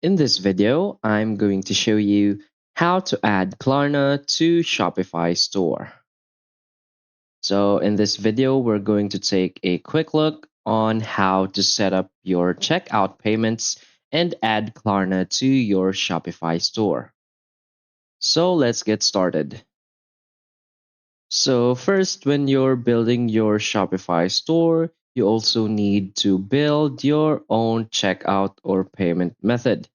In this video, I'm going to show you how to add Klarna to Shopify store. So in this video, we're going to take a quick look on how to set up your checkout payments and add Klarna to your Shopify store. So let's get started. So first, when you're building your Shopify store, you also need to build your own checkout or payment method.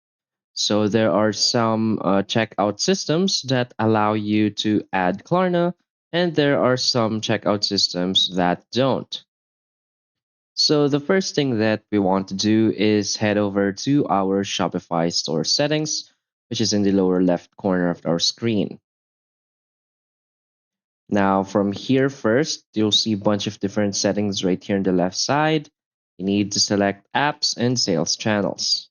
So there are some checkout systems that allow you to add Klarna, and there are some checkout systems that don't. So the first thing that we want to do is head over to our Shopify store settings, which is in the lower left corner of our screen. Now from here first, you'll see a bunch of different settings right here on the left side. You need to select apps and sales channels.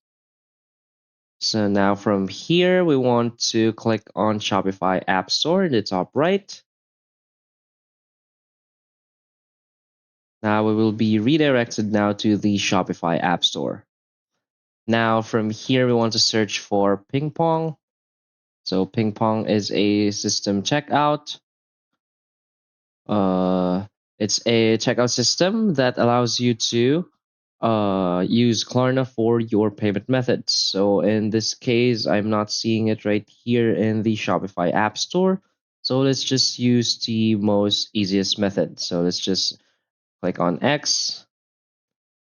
So now from here, we want to click on Shopify App Store in the top right. Now we will be redirected now to the Shopify App Store. Now from here, we want to search for PingPong. So PingPong is a system checkout. It's a checkout system that allows you to use Klarna for your payment methods. So in this case, I'm not seeing it right here in the Shopify App Store. So let's just use the most easiest method. So let's just click on X.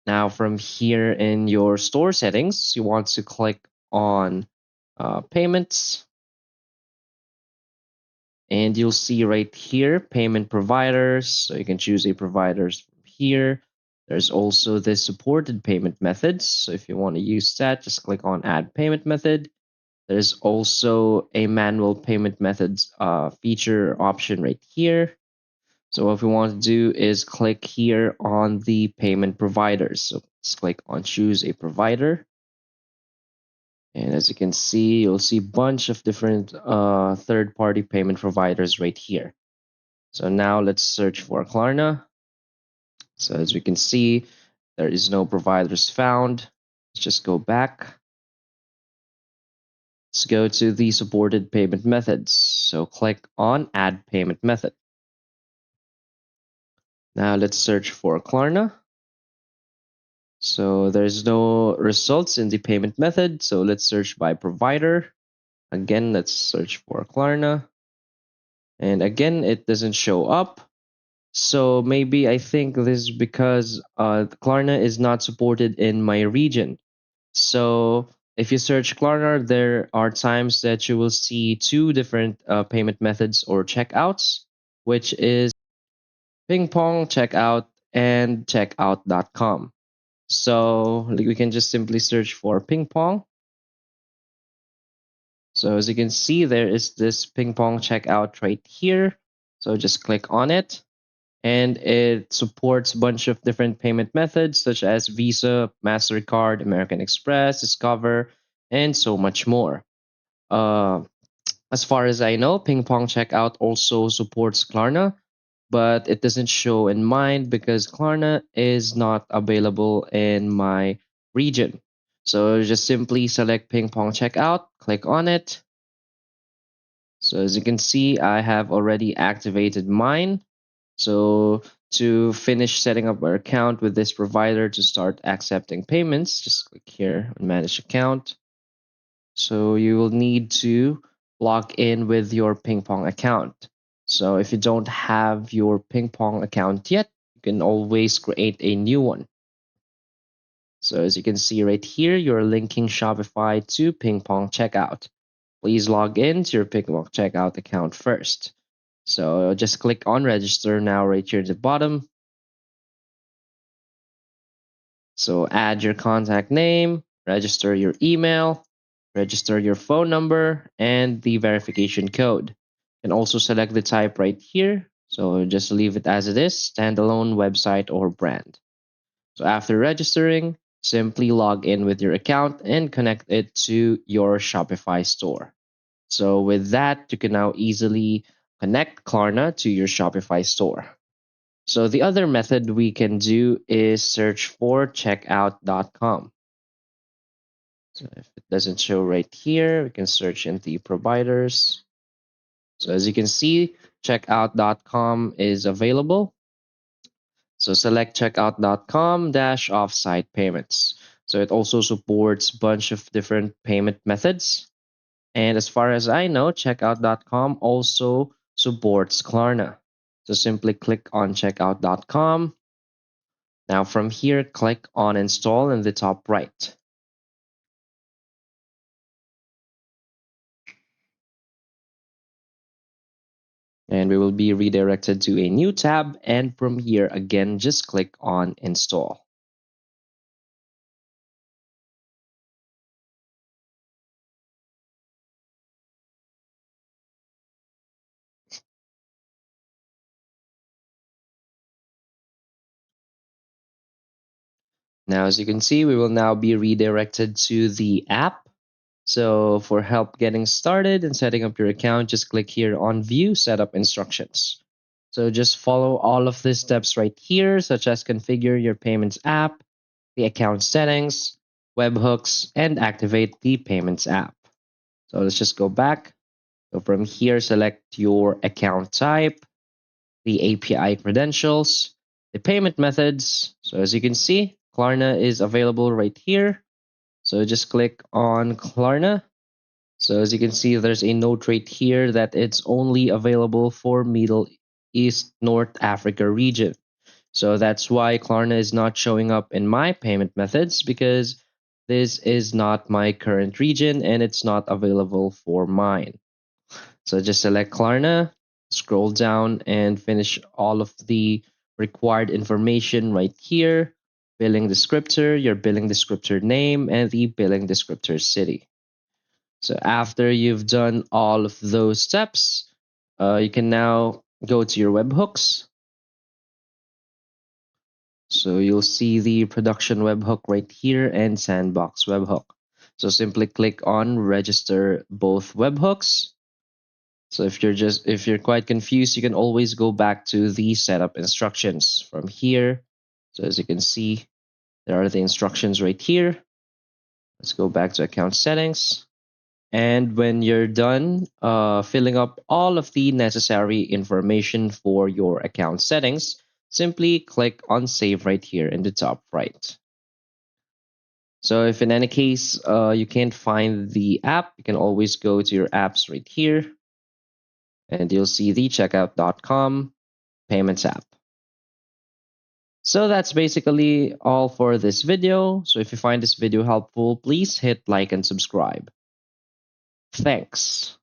Now from here in your store settings, you want to click on payments. And you'll see right here, payment providers. So you can choose a providers from here. There's also the supported payment methods. So if you want to use that, just click on add payment method. There's also a manual payment methods feature option right here. So what we want to do is click here on the payment providers. So let's click on choose a provider. And as you can see, you'll see a bunch of different third-party payment providers right here. So now let's search for Klarna. So as we can see, there is no providers found. Let's just go back. Let's go to the supported payment methods. So click on add payment method. Now let's search for Klarna. So there's no results in the payment method. So let's search by provider. Again, let's search for Klarna. And again, it doesn't show up. So maybe I think this is because Klarna is not supported in my region. So if you search Klarna, there are times that you will see two different payment methods or checkouts, which is PingPong checkout and checkout.com. So we can just simply search for PingPong. So as you can see, there is this PingPong checkout right here. So just click on it. And it supports a bunch of different payment methods such as Visa, MasterCard, American Express, Discover, and so much more. As far as I know, PingPong Checkout also supports Klarna, but it doesn't show in mine because Klarna is not available in my region. So just simply select PingPong Checkout, click on it. So as you can see, I have already activated mine. So to finish setting up our account with this provider to start accepting payments, just click here on manage account. So you will need to log in with your PingPong account. So if you don't have your PingPong account yet, you can always create a new one. So as you can see right here, you're linking Shopify to PingPong checkout. Please log in to your PingPong checkout account first. So just click on register now right here at the bottom. So add your contact name, register your email, register your phone number, and the verification code. You can also select the type right here. So just leave it as it is, standalone website or brand. So after registering, simply log in with your account and connect it to your Shopify store. So with that, you can now easily connect Klarna to your Shopify store. So the other method we can do is search for checkout.com. So if it doesn't show right here, we can search in the providers. So as you can see, checkout.com is available. So select checkout.com dash offsite payments. So it also supports a bunch of different payment methods. And as far as I know, checkout.com also supports Klarna. So simply click on checkout.com. Now from here, click on install in the top right. And we will be redirected to a new tab. And from here, again, just click on install. Now, as you can see, we will now be redirected to the app. So for help getting started and setting up your account, just click here on view setup instructions. So just follow all of these steps right here, such as configure your payments app, the account settings, webhooks, and activate the payments app. So let's just go back. So from here, select your account type, the API credentials, the payment methods. So as you can see, Klarna is available right here. So just click on Klarna. So as you can see, there's a note right here that it's only available for Middle East North Africa region. So that's why Klarna is not showing up in my payment methods, because this is not my current region and it's not available for mine. So just select Klarna, scroll down and finish all of the required information right here. Billing descriptor, your billing descriptor name, and the billing descriptor city. So after you've done all of those steps, you can now go to your webhooks. So you'll see the production webhook right here and sandbox webhook. So simply click on register both webhooks. So if you're quite confused, you can always go back to the setup instructions from here. So as you can see, there are the instructions right here. Let's go back to account settings. And when you're done filling up all of the necessary information for your account settings, simply click on save right here in the top right. So if in any case you can't find the app, you can always go to your apps right here and you'll see the checkout.com payments app. So that's basically all for this video. So if you find this video helpful, please hit like and subscribe. Thanks.